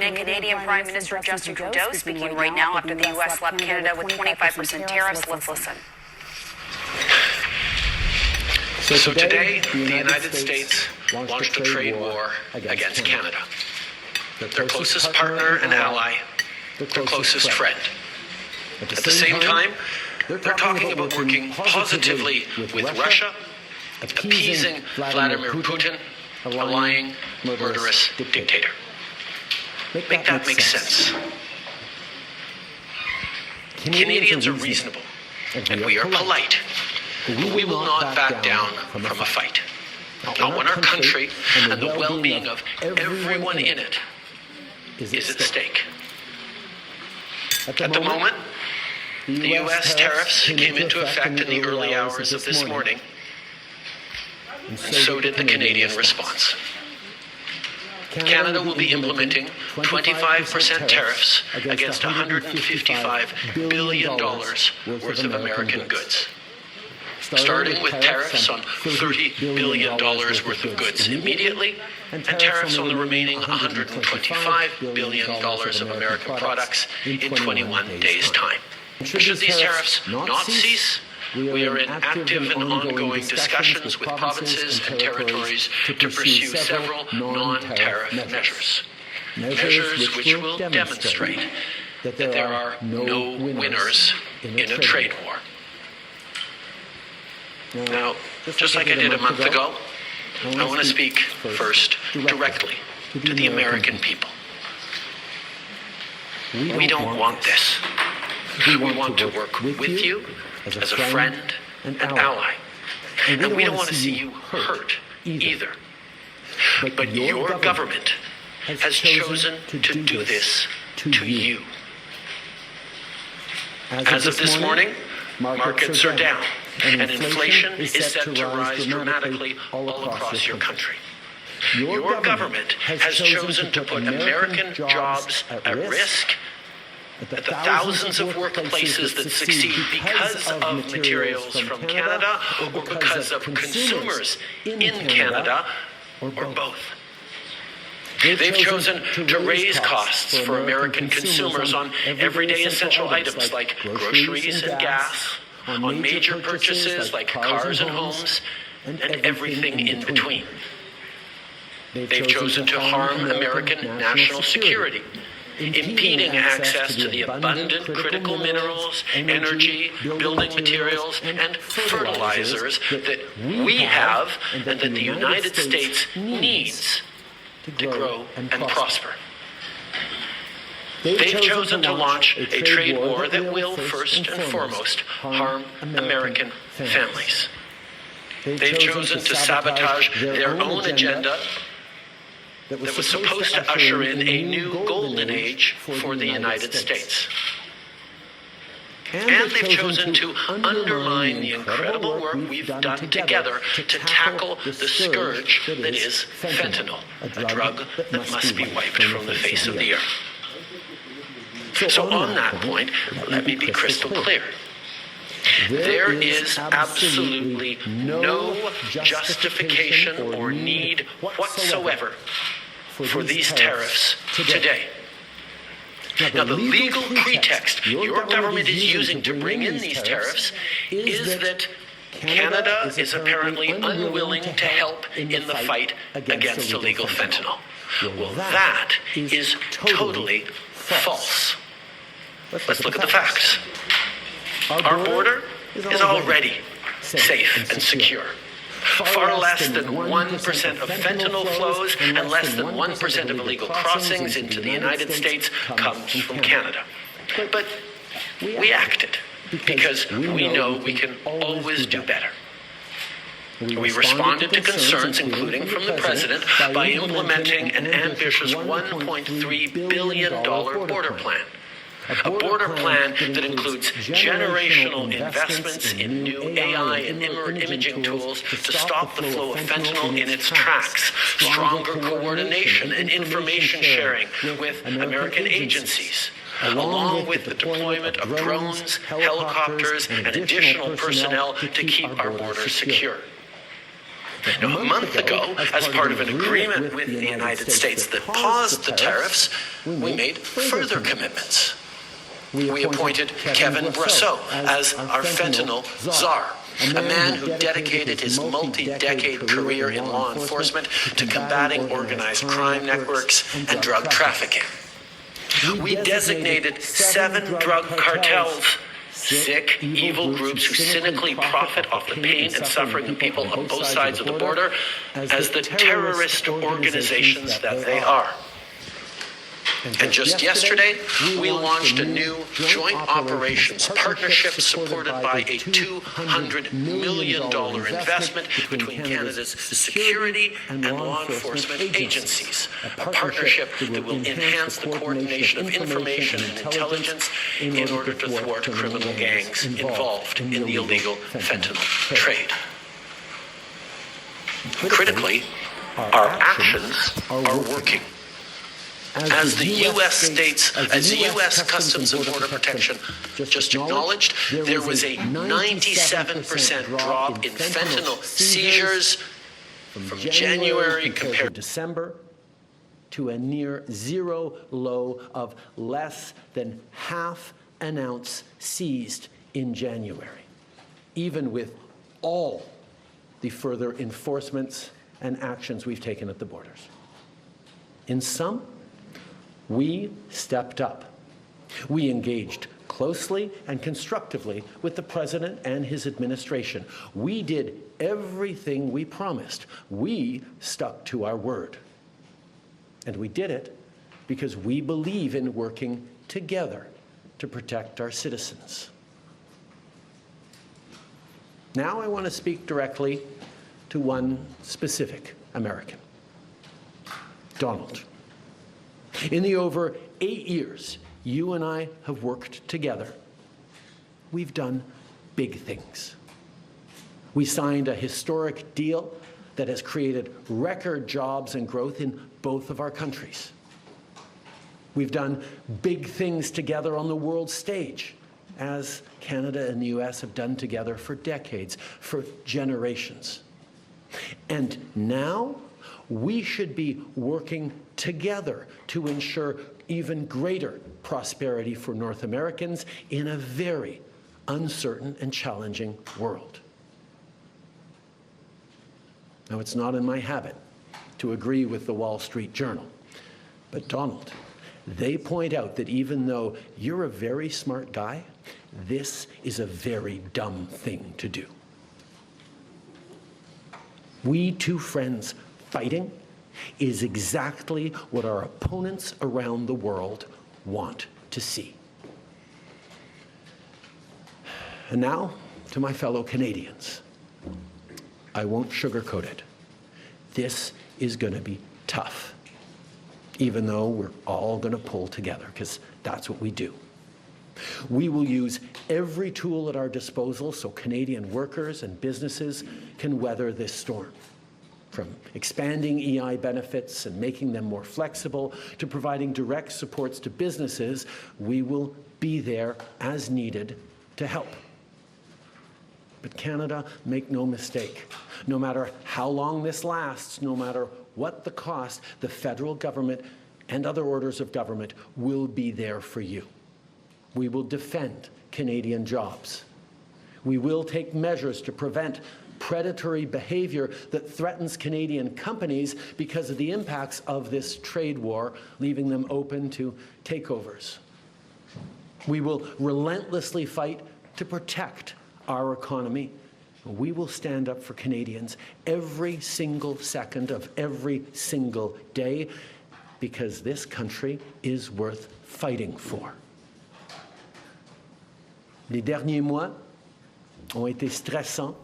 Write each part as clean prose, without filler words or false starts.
evening. Canadian Prime Minister Justin Trudeau speaking right now after the U.S. slapped Canada with 25% tariffs. Let's listen. So today, the United States launched a trade war against Canada. Their closest partner and ally, their closest friend. At the same time, they're talking about working positively with Russia, appeasing Vladimir Putin, a lying, murderous dictator. Make that make sense. Canadians are reasonable, and we are polite. We will not back down from a fight. Not when our country and the well-being of everyone in it is at stake. At the moment, the U.S. tariffs came into effect in the early hours of this morning, and so did the Canadian response. Canada will be implementing 25% tariffs against $155 billion worth of American goods, starting with tariffs on $30 billion worth of goods immediately, and tariffs on the remaining $125 billion of American products in 21 days' time. Should these tariffs not cease, we are in active and ongoing discussions with provinces and territories to pursue several non-tariff measures. Measures which will demonstrate that there are no winners in a trade war. Now, just like I did a month ago, I want to speak first directly to the American people. We don't want this. We want to work with you as a friend and ally. And we don't want to see you hurt either. But your government has chosen to do this to you. As of this morning, markets are down, and inflation is set to rise dramatically all across your country. Your government has chosen to put American jobs at risk, at the thousands of workplaces that succeed because of materials from Canada or because of consumers in Canada, or both. They've chosen to raise costs for American consumers on everyday essential items like groceries and gas, on major purchases like cars and homes, and everything in between. They've chosen to harm American national security, impeding access to the abundant critical minerals, energy, building materials, and fertilizers that we have and that the United States needs to grow and prosper. They've chosen to launch a trade war that will, first and foremost, harm American families. They've chosen to sabotage their own agenda that was supposed to usher in a new golden age for the United States. And they've chosen to undermine the incredible work we've done together to tackle the scourge that is fentanyl, a drug that must be wiped from the face of the earth. So on that point, let me be crystal clear. There is absolutely no justification or need whatsoever for these tariffs today. Now, the legal pretext your government is using to bring in these tariffs is that Canada is apparently unwilling to help in the fight against illegal fentanyl. Well, that is totally false. Let's look at the facts. Our border is already safe and secure. Far less than 1% of fentanyl flows and less than 1% of illegal crossings into the United States comes from Canada. But we acted because we know we can always do better. We responded to concerns, including from the President, by implementing an ambitious $1.3 billion border plan. A border plan that includes generational investments in new AI and imaging tools to stop the flow of fentanyl in its tracks, stronger coordination and information sharing with American agencies, along with the deployment of drones, helicopters, and additional personnel to keep our borders secure. Now, a month ago, as part of an agreement with the United States that paused the tariffs, we made further commitments. We appointed Kevin Brosseau as our fentanyl czar, a man who dedicated his multi-decade career in law enforcement to combating organized crime networks and drug trafficking. We designated 7 drug cartels, sick, evil groups who cynically profit off the pain and suffering of people on both sides of the border, as the terrorist organizations that they are. And just yesterday, we launched a new joint operations partnership supported by a $200 million investment between Canada's security and law enforcement agencies, a partnership that will enhance the coordination of information and intelligence in order to thwart criminal gangs involved in the illegal fentanyl trade. Critically, our actions are working. As the U.S. Customs and Border Protection just acknowledged, there was a 97% drop in fentanyl seizures from January compared to December, to a near zero low of less than half an ounce seized in January, even with all the further enforcements and actions we've taken at the borders. In sum, we stepped up. We engaged closely and constructively with the President and his administration. We did everything we promised. We stuck to our word. And we did it because we believe in working together to protect our citizens. Now I want to speak directly to one specific American, Donald. In the over 8 years you and I have worked together, we've done big things. We signed a historic deal that has created record jobs and growth in both of our countries. We've done big things together on the world stage, as Canada and the US have done together for decades, for generations. And now we should be working together to ensure even greater prosperity for North Americans in a very uncertain and challenging world. Now, it's not in my habit to agree with the Wall Street Journal, but Donald, they point out that even though you're a very smart guy, this is a very dumb thing to do. We two friends fighting is exactly what our opponents around the world want to see. And now, to my fellow Canadians, I won't sugarcoat it. This is going to be tough, even though we're all going to pull together, because that's what we do. We will use every tool at our disposal so Canadian workers and businesses can weather this storm. From expanding EI benefits and making them more flexible to providing direct supports to businesses, we will be there as needed to help. But Canada, make no mistake, no matter how long this lasts, no matter what the cost, the federal government and other orders of government will be there for you. We will defend Canadian jobs. We will take measures to prevent predatory behavior that threatens Canadian companies because of the impacts of this trade war, leaving them open to takeovers. We will relentlessly fight to protect our economy. We will stand up for Canadians every single second of every single day because this country is worth fighting for. Les derniers mois ont été stressants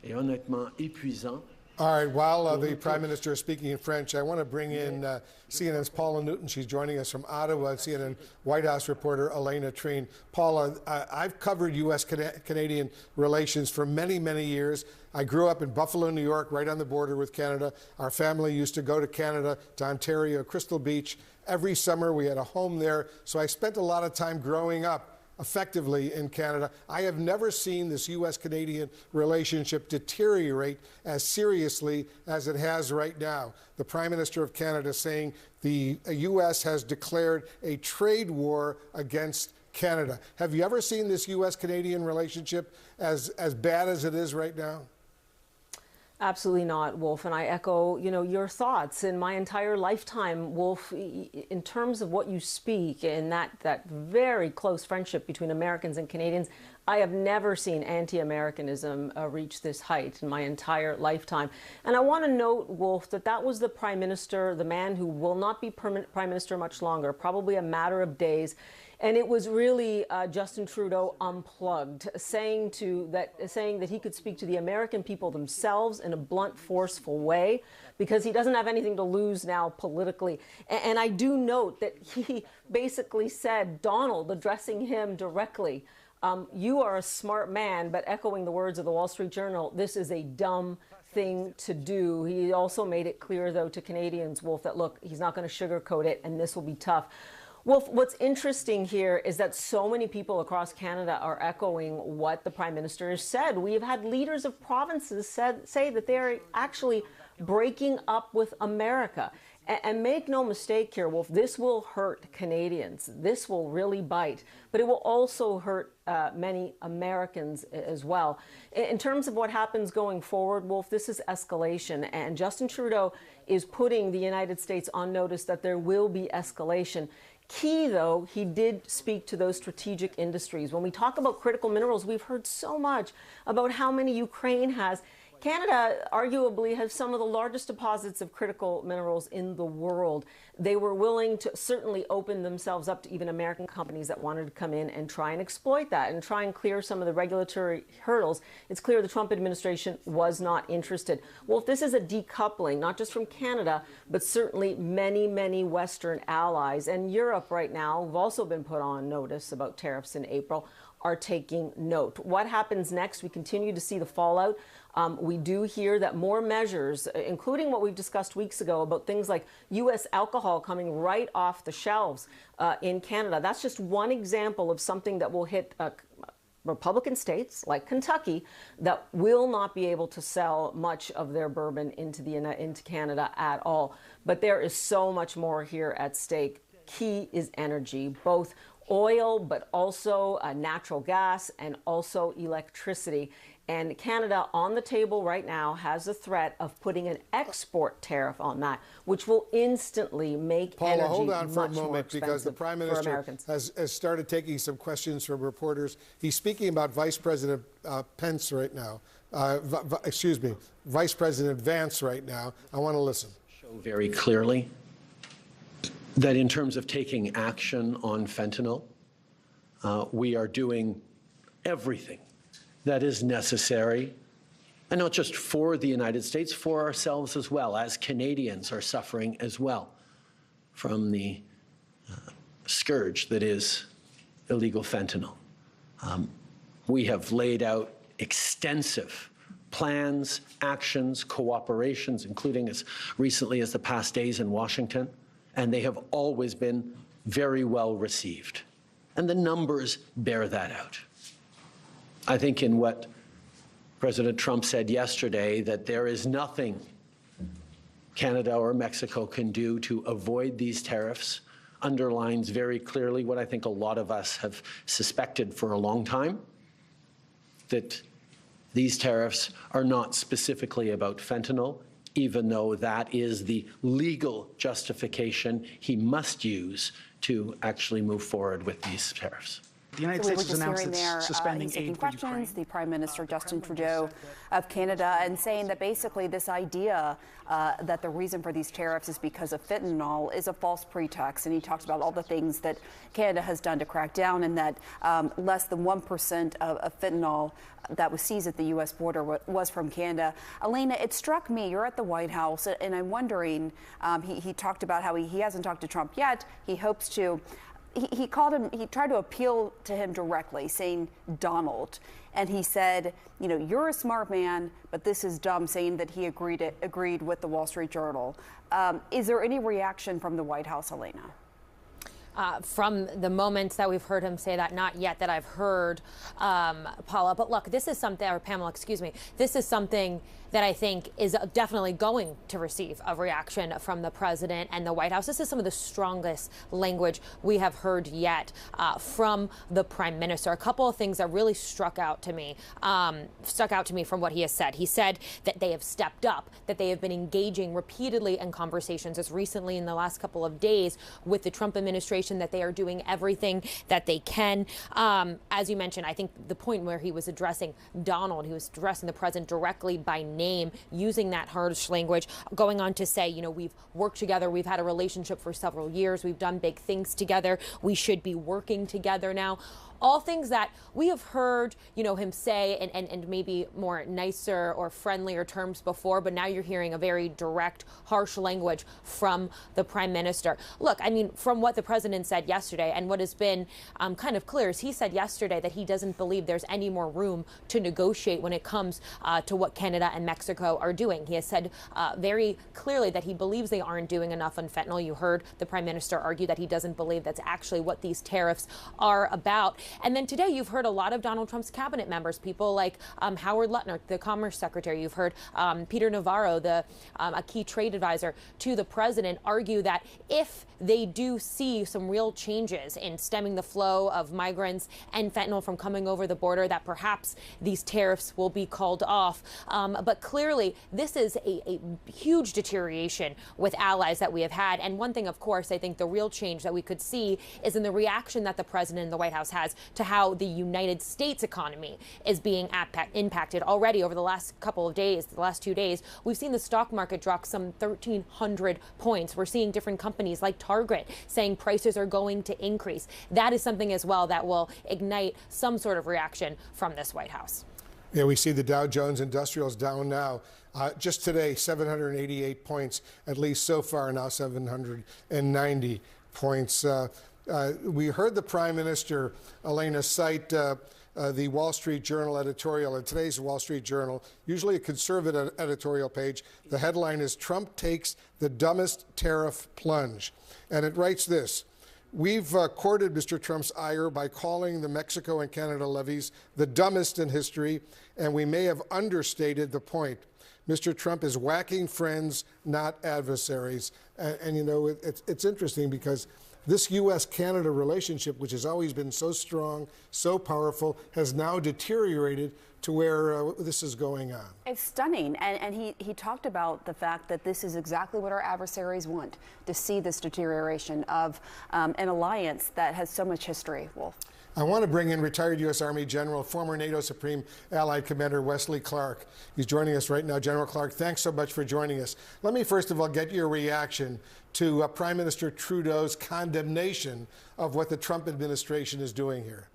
et honnêtement épuisants. All right, while the Prime Minister is speaking in French, I want to bring in CNN's Paula Newton. She's joining us from Ottawa, CNN White House reporter Elena Treen. Paula, I've covered U.S.-Canadian relations for many, many years. I grew up in Buffalo, New York, right on the border with Canada. Our family used to go to Canada, to Ontario, Crystal Beach. Every summer we had a home there, so I spent a lot of time growing up effectively in Canada. I have never seen this U.S.-Canadian relationship deteriorate as seriously as it has right now. The Prime Minister of Canada saying the U.S. has declared a trade war against Canada. Have you ever seen this U.S.-Canadian relationship as bad as it is right now? Absolutely not, Wolf, and I echo, your thoughts. In my entire lifetime, Wolf, in terms of what you speak and that very close friendship between Americans and Canadians, I have never seen anti-Americanism reach this height in my entire lifetime. And I want to note, Wolf, that was the Prime Minister, the man who will not be Prime Minister much longer, probably a matter of days. And it was really Justin Trudeau unplugged, saying that he could speak to the American people themselves in a blunt, forceful way, because he doesn't have anything to lose now politically. And I do note that he basically said, Donald, addressing him directly, you are a smart man, but echoing the words of the Wall Street Journal, this is a dumb thing to do. He also made it clear, though, to Canadians, Wolf, that, look, he's not going to sugarcoat it, and this will be tough. Well, what's interesting here is that so many people across Canada are echoing what the Prime Minister has said. We have had leaders of provinces say that they're actually breaking up with America. And make no mistake here, Wolf, this will hurt Canadians. This will really bite. But it will also hurt many Americans as well. In terms of what happens going forward, Wolf, this is escalation. And Justin Trudeau is putting the United States on notice that there will be escalation. Key, though, he did speak to those strategic industries. When we talk about critical minerals, we've heard so much about how many Ukraine has. Canada arguably has some of the largest deposits of critical minerals in the world. They were willing to certainly open themselves up to even American companies that wanted to come in and try and exploit that and try and clear some of the regulatory hurdles. It's clear the Trump administration was not interested. Well, if this is a decoupling, not just from Canada, but certainly many, many Western allies, and Europe right now, who've also been put on notice about tariffs in April, are taking note. What happens next? We continue to see the fallout. We do hear that more measures, including what we've discussed weeks ago about things like U.S. alcohol coming right off the shelves in Canada. That's just one example of something that will hit Republican states like Kentucky that will not be able to sell much of their bourbon into Canada at all. But there is so much more here at stake. Key is energy, both oil, but also natural gas and also electricity. And Canada on the table right now has a threat of putting an export tariff on that, which will instantly make Paula, energy hold on for a much more moment, because the expensive Prime for Minister Americans. has started taking some questions from reporters. He's speaking about Vice President Pence right now. Vice President Vance right now. I want to listen. Show very clearly that in terms of taking action on fentanyl, we are doing everything that is necessary, and not just for the United States, for ourselves as well, as Canadians are suffering as well from the scourge that is illegal fentanyl. We have laid out extensive plans, actions, cooperations, including as recently as the past days in Washington, and they have always been very well received. And the numbers bear that out. I think in what President Trump said yesterday, that there is nothing Canada or Mexico can do to avoid these tariffs, underlines very clearly what I think a lot of us have suspected for a long time, that these tariffs are not specifically about fentanyl, even though that is the legal justification he must use to actually move forward with these tariffs. The United States has announced it's suspending aid for Ukraine. The Prime Minister Justin Trudeau of Canada, and saying that basically this idea that the reason for these tariffs is because of fentanyl is a false pretext. And he talks about all the things that Canada has done to crack down, and that less than 1% of fentanyl that was seized at the U.S. border was from Canada. Elena, it struck me, you're at the White House, and I'm wondering, he talked about how he hasn't talked to Trump yet. He hopes to. He tried to appeal to him directly, saying, Donald. And he said, you're a smart man, but this is dumb, saying that he agreed with the Wall Street Journal. Is there any reaction from the White House, Elena? from the moments that we've heard him say that, not yet that I've heard, Paula. But look, this is something, or Pamela, excuse me, this is something that I think is definitely going to receive a reaction from the president and the White House. This is some of the strongest language we have heard yet from the prime minister. A couple of things that really stuck out to me from what he has said. He said that they have stepped up, that they have been engaging repeatedly in conversations as recently in the last couple of days with the Trump administration, that they are doing everything that they can. As you mentioned, I think the point where he was addressing Donald, he was addressing the president directly by name, using that harsh language, going on to say, you know, we've worked together, we've had a relationship for several years, we've done big things together, we should be working together now. All things that we have heard, you know, him say and maybe more nicer or friendlier terms before, but now you're hearing a very direct, harsh language from the prime minister. Look, I mean, from what the president said yesterday and what has been kind of clear is he said yesterday that he doesn't believe there's any more room to negotiate when it comes to what Canada and Mexico are doing. He has said very clearly that he believes they aren't doing enough on fentanyl. You heard the prime minister argue that he doesn't believe that's actually what these tariffs are about. And then today you've heard a lot of Donald Trump's cabinet members, people like Howard Lutnick, the Commerce Secretary. You've heard Peter Navarro, a key trade advisor to the president, argue that if they do see some real changes in stemming the flow of migrants and fentanyl from coming over the border, that perhaps these tariffs will be called off. But clearly, this is a huge deterioration with allies that we have had. And one thing, of course, I think the real change that we could see is in the reaction that the president and the White House has to how the United States economy is being impacted already over the last couple of days, the last 2 days. We've seen the stock market drop some 1,300 points. We're seeing different companies like Target saying prices are going to increase. That is something as well that will ignite some sort of reaction from this White House. Yeah, we see the Dow Jones Industrials down now. Just today, 788 points, at least so far, now 790 points. We heard the Prime Minister, Elena, cite the Wall Street Journal editorial. In today's Wall Street Journal, usually a conservative editorial page, the headline is "Trump Takes the Dumbest Tariff Plunge." And it writes this: "We've courted Mr. Trump's ire by calling the Mexico and Canada levies the dumbest in history, and we may have understated the point. Mr. Trump is whacking friends, not adversaries." And you know, it's interesting because this U.S.-Canada relationship, which has always been so strong, so powerful, has now deteriorated to where this is going on. It's stunning. And he talked about the fact that this is exactly what our adversaries want, to see this deterioration of an alliance that has so much history. Wolf. I want to bring in retired U.S. Army General, former NATO Supreme Allied Commander Wesley Clark. He's joining us right now. General Clark, thanks so much for joining us. Let me first of all get your reaction to Prime Minister Trudeau's condemnation of what the Trump administration is doing here.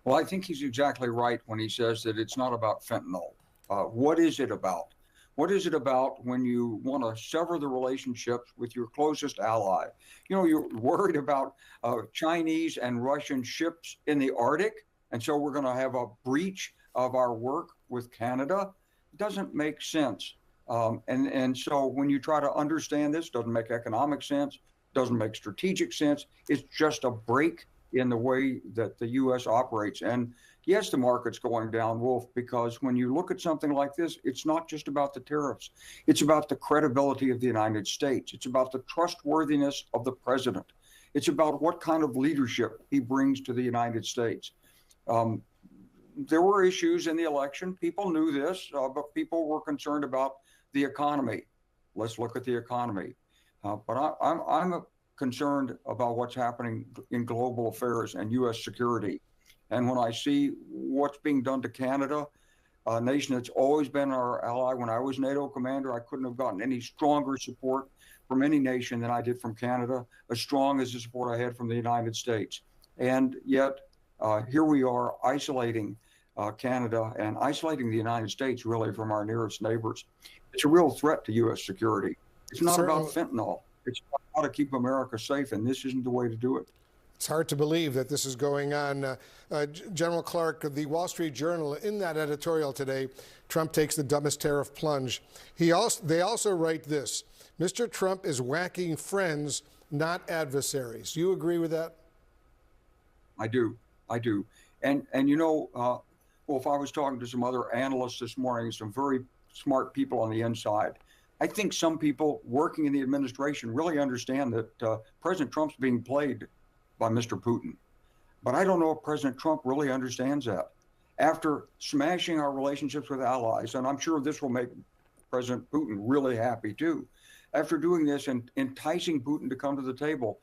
Well, I think he's exactly right when he says that it's not about fentanyl. What is it about? What is it about when you want to sever the relationships with your closest ally? You know, you're worried about Chinese and Russian ships in the Arctic, and so we're going to have a breach of our work with Canada. It doesn't make sense. And so when you try to understand this, it doesn't make economic sense, doesn't make strategic sense. It's just a break in the way that the U.S. operates. And yes, the market's going down, Wolf, because when you look at something like this, it's not just about the tariffs. It's about the credibility of the United States. It's about the trustworthiness of the president. It's about what kind of leadership he brings to the United States. There were issues in the election. People knew this, but people were concerned about the economy. Let's look at the economy. But I'm concerned about what's happening in global affairs and U.S. security. And when I see what's being done to Canada, a nation that's always been our ally, when I was NATO commander, I couldn't have gotten any stronger support from any nation than I did from Canada, as strong as the support I had from the United States. And yet, here we are isolating Canada and isolating the United States really from our nearest neighbors. It's a real threat to U.S. security. It's not about fentanyl. It's about how to keep America safe, and this isn't the way to do it. It's hard to believe that this is going on. General Clark, the Wall Street Journal, in that editorial today, Trump takes the dumbest tariff plunge. They also write this: Mr. Trump is whacking friends, not adversaries. Do you agree with that? I do. And you know, well, if I was talking to some other analysts this morning, some very smart people on the inside, I think some people working in the administration really understand that President Trump's being played by Mr. Putin. But I don't know if President Trump really understands that. After smashing our relationships with allies, and I'm sure this will make President Putin really happy too, after doing this and enticing Putin to come to the table,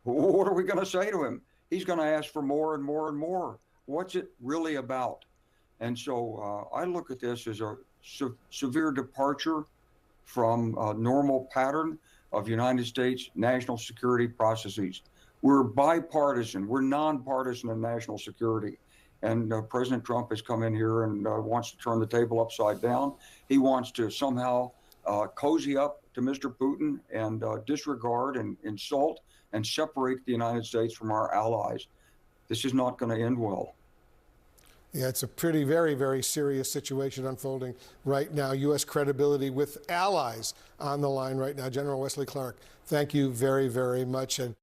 what are we going to say to him? He's going to ask for more and more and more. What's it really about? And so I look at this as a severe departure from a normal pattern of United States national security processes. We're bipartisan. We're nonpartisan in national security. And President Trump has come in here and wants to turn the table upside down. He wants to somehow cozy up to Mr. Putin and disregard and insult and separate the United States from our allies. This is not going to end well. Yeah, it's a pretty, very, very serious situation unfolding right now. U.S. credibility with allies on the line right now. General Wesley Clark, thank you very, very much. And